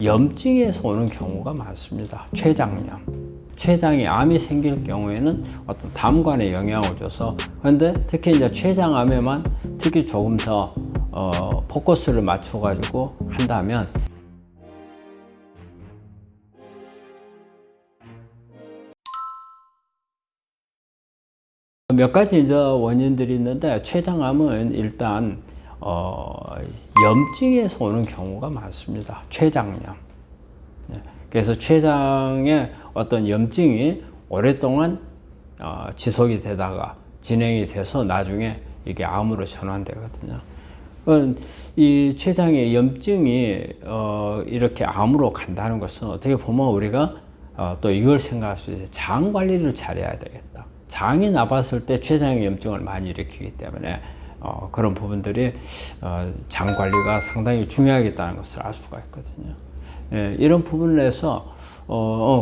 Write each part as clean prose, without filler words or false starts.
염증에서 오는 경우가 많습니다. 췌장염. 췌장에 암이 생길 경우에는 어떤 담관에 영향을 줘서, 그런데 특히 이제 췌장암에만 특히 조금 더 포커스를 맞춰가지고 한다면 몇 가지 이제 원인들이 있는데, 췌장암은 일단 염증에서 오는 경우가 많습니다. 췌장염. 그래서 췌장에 어떤 염증이 오랫동안 지속이 되다가 진행이 돼서 나중에 이게 암으로 전환되거든요. 이 췌장의 염증이 이렇게 암으로 간다는 것은 어떻게 보면 우리가 또 이걸 생각할 수 있어요. 장 관리를 잘해야 되겠다. 장이 나빴을 때 췌장의 염증을 많이 일으키기 때문에 그런 부분들이 장 관리가 상당히 중요하겠다는 것을 알 수가 있거든요. 예, 이런 부분에서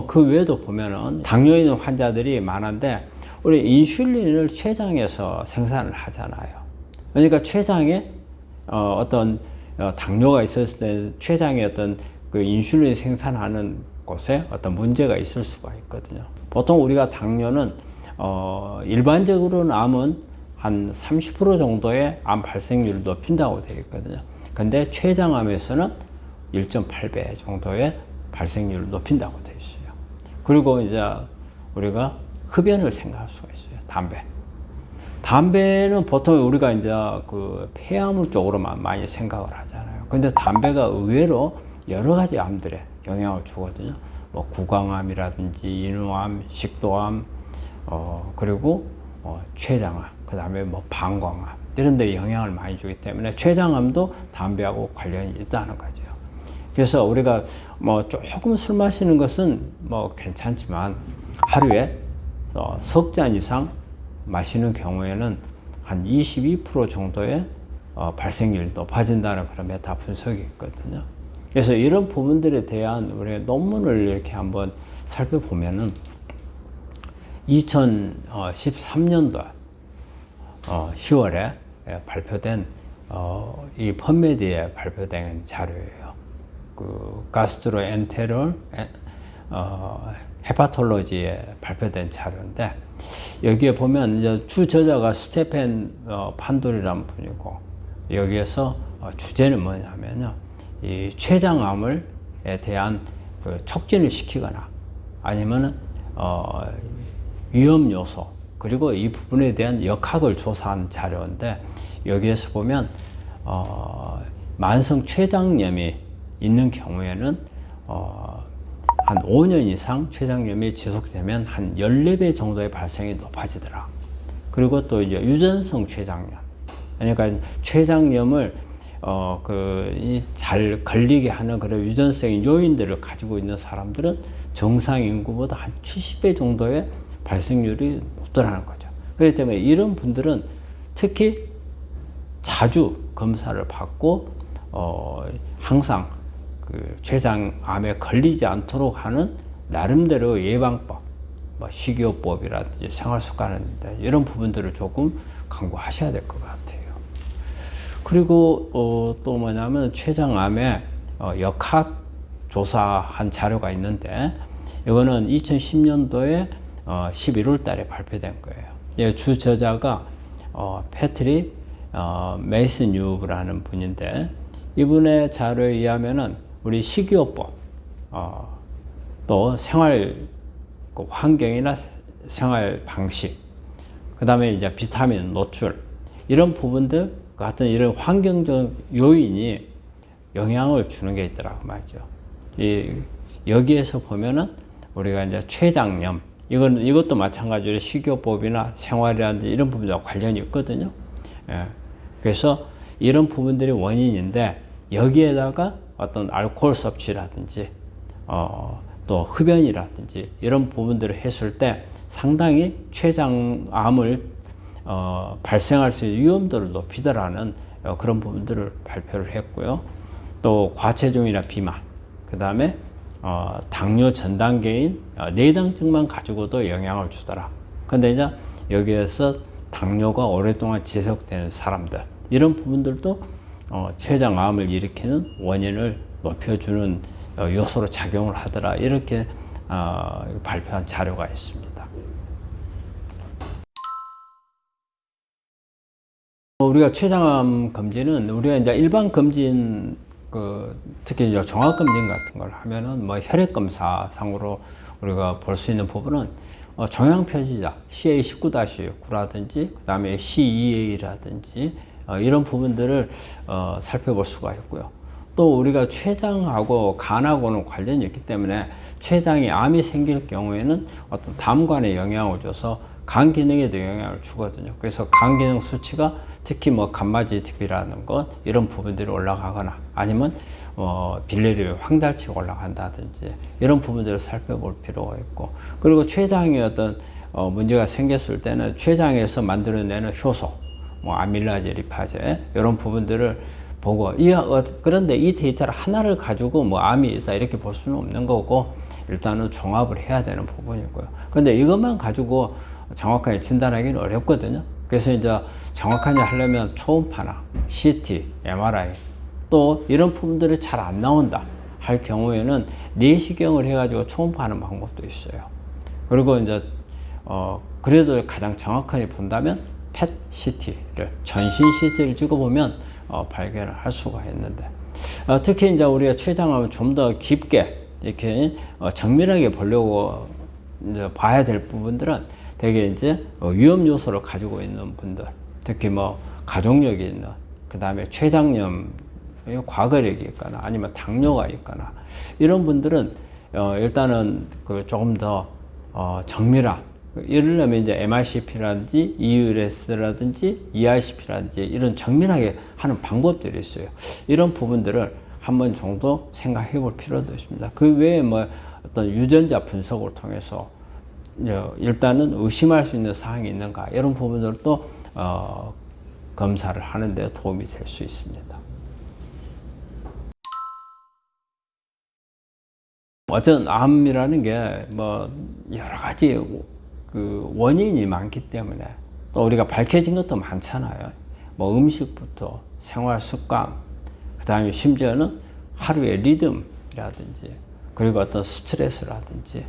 그 외에도 보면은 당뇨 있는 환자들이 많은데, 우리 인슐린을 췌장에서 생산을 하잖아요. 그러니까 췌장에 어떤 당뇨가 있었을 때 췌장에 어떤 그 인슐린 생산하는 곳에 어떤 문제가 있을 수가 있거든요. 보통 우리가 당뇨는 일반적으로는 암은 한 30% 정도의 암 발생률을 높인다고 되어 있거든요. 근데 췌장암에서는 1.8배 정도의 발생률을 높인다고 되어 있어요. 그리고 이제 우리가 흡연을 생각할 수가 있어요. 담배는 보통 우리가 이제 그 폐암 쪽으로만 많이 생각을 하잖아요. 근데 담배가 의외로 여러 가지 암들에 영향을 주거든요. 뭐 구강암이라든지 인후암, 식도암, 그리고 췌장암, 그 다음에 뭐 방광암, 이런 데 영향을 많이 주기 때문에 췌장암도 담배하고 관련이 있다는 거죠. 그래서 우리가 뭐 조금 술 마시는 것은 뭐 괜찮지만, 하루에 석 잔 이상 마시는 경우에는 한 22% 정도의 발생률이 높아진다는 그런 메타 분석이 있거든요. 그래서 이런 부분들에 대한 우리가 논문을 이렇게 한번 살펴보면은 2013년도 10월에 발표된 이 펀메드에 발표된 자료예요. 그 가스트로엔테롤 헤파톨로지에 발표된 자료인데, 여기에 보면 이제 주 저자가 스테펜 판돌이라는 분이고, 여기에서 주제는 뭐냐면요, 이 췌장암에 대한 그 촉진을 시키거나 아니면은 위험 요소, 그리고 이 부분에 대한 역학을 조사한 자료인데, 여기에서 보면 만성 췌장염이 있는 경우에는 한 5년 이상 췌장염이 지속되면 한 14배 정도의 발생이 높아지더라. 그리고 또 이제 유전성 췌장염, 그러니까 췌장염을 잘 걸리게 하는 그런 유전적인 요인들을 가지고 있는 사람들은 정상 인구보다 한 70배 정도의 발생률이 높더라는 거죠. 그렇기 때문에 이런 분들은 특히 자주 검사를 받고 항상 그 췌장암에 걸리지 않도록 하는 나름대로 예방법, 뭐 식이요법이라든지 생활습관인데, 이런 부분들을 조금 강구하셔야 될 것 같아요. 그리고 또 뭐냐면 췌장암에 역학 조사한 자료가 있는데, 이거는 2010년도에 11월 달에 발표된 거예요. 주 저자가 패트릭 메이슨유브라는 분인데, 이분의 자료에 의하면은 우리 식이요법, 또 생활 환경이나 생활 방식, 그 다음에 이제 비타민 노출, 이런 부분들 같은 이런 환경적 요인이 영향을 주는 게 있더라고 말이죠. 여기에서 보면은 우리가 이제 췌장염, 이것도 마찬가지로 식이요법이나 생활이라든지 이런 부분과 관련이 있거든요. 그래서 이런 부분들이 원인인데, 여기에다가 어떤 알코올 섭취라든지 또 흡연이라든지 이런 부분들을 했을 때 상당히 췌장암을 발생할 수 있는 위험도를 높이더라는 그런 부분들을 발표를 했고요. 또 과체중이나 비만, 그 다음에 당뇨 전 단계인 내당증만 가지고도 영향을 주더라. 근데 이제 여기에서 당뇨가 오랫동안 지속되는 사람들, 이런 부분들도 췌장암을 일으키는 원인을 높여주는 요소로 작용을 하더라. 이렇게 발표한 자료가 있습니다. 우리가 췌장암 검진은 우리가 이제 일반 검진 특히 이제 종합 검진 같은 걸 하면은 뭐 혈액 검사 상으로 우리가 볼 수 있는 부분은 종양 표시자 CA19-9라든지 그다음에 CEA라든지 이런 부분들을 살펴볼 수가 있고요. 또 우리가 췌장하고 간하고는 관련이 있기 때문에 췌장에 암이 생길 경우에는 어떤 담관에 영향을 줘서 간 기능에도 영향을 주거든요. 그래서 간 기능 수치가 특히 뭐 감마지 TB라는 것 이런 부분들이 올라가거나 아니면 빌리루비 황달치가 올라간다든지 이런 부분들을 살펴볼 필요가 있고, 그리고 췌장에 어떤 문제가 생겼을 때는 췌장에서 만들어내는 효소, 뭐 아밀라제, 리파제 이런 부분들을 보고 그런데 이 데이터를 하나를 가지고 뭐 암이 있다 이렇게 볼 수는 없는 거고 일단은 종합을 해야 되는 부분이고요. 그런데 이것만 가지고 정확하게 진단하기는 어렵거든요. 그래서 이제 정확하게 하려면 초음파나 CT, MRI 또 이런 부분들이 잘 안 나온다 할 경우에는 내시경을 해가지고 초음파하는 방법도 있어요. 그리고 이제 그래도 가장 정확하게 본다면 PET CT를 전신 CT를 찍어보면 발견을 할 수가 있는데 특히 이제 우리가 췌장암을 좀 더 깊게 이렇게 정밀하게 보려고 이제 봐야 될 부분들은 되게 이제 위험 요소를 가지고 있는 분들, 특히 뭐 가족력이 있는, 그 다음에 췌장염 과거력이 있거나 아니면 당뇨가 있거나 이런 분들은 일단은 조금 더 정밀한, 이러려면 이제 MRCP라든지 EURS라든지 ERCP라든지 이런 정밀하게 하는 방법들이 있어요. 이런 부분들을 한 번 정도 생각해 볼 필요도 있습니다. 그 외에 뭐 어떤 유전자 분석을 통해서 일단은 의심할 수 있는 사항이 있는가 이런 부분들을 또 검사를 하는 데 도움이 될 수 있습니다. 어쨌든 암이라는 게 뭐 여러 가지 원인이 많기 때문에 또 우리가 밝혀진 것도 많잖아요. 뭐 음식부터 생활 습관, 그 다음에 심지어는 하루의 리듬이라든지 그리고 어떤 스트레스라든지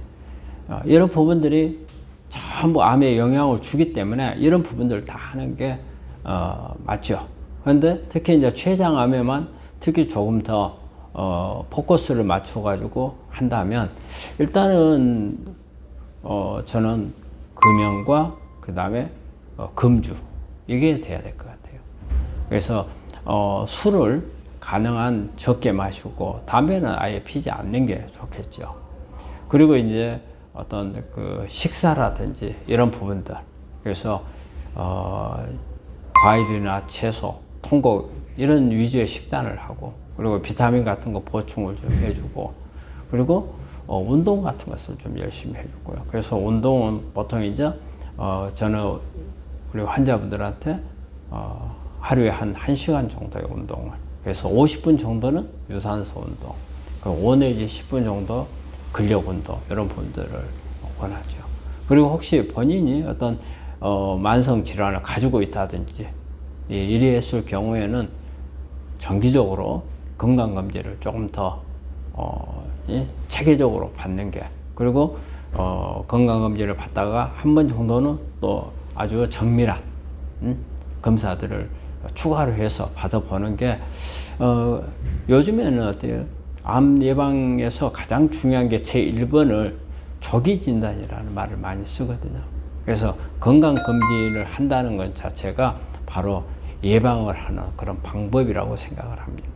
이런 부분들이 전부 암에 영향을 주기 때문에 이런 부분들을 다 하는 게 맞죠. 그런데 특히 이제 췌장암에만 특히 조금 더 포커스를 맞춰 가지고 한다면 일단은 저는 금연과 그 다음에 금주 이게 돼야 될 것 같아요. 그래서 술을 가능한 적게 마시고 담배는 아예 피지 않는 게 좋겠죠. 그리고 이제 어떤 식사라든지 이런 부분들, 그래서 과일이나 채소, 통곡 이런 위주의 식단을 하고, 그리고 비타민 같은 거 보충을 좀 해주고, 그리고 운동 같은 것을 좀 열심히 해주고요. 그래서 운동은 보통 이제 저는 우리 환자분들한테 하루에 한 1시간 정도의 운동을, 그래서 50분 정도는 유산소 운동, 5 내지 10분 정도 근력 운동 이런 분들을 권하죠. 그리고 혹시 본인이 어떤 만성 질환을 가지고 있다든지 이랬을 경우에는 정기적으로 건강 검진을 조금 더 체계적으로 받는 게, 그리고 건강 검진을 받다가 한 번 정도는 또 아주 정밀한 검사들을 추가로 해서 받아보는 게 요즘에는 어때요? 암 예방에서 가장 중요한 게 제1번을 조기 진단이라는 말을 많이 쓰거든요. 그래서 건강 검진을 한다는 것 자체가 바로 예방을 하는 그런 방법이라고 생각을 합니다.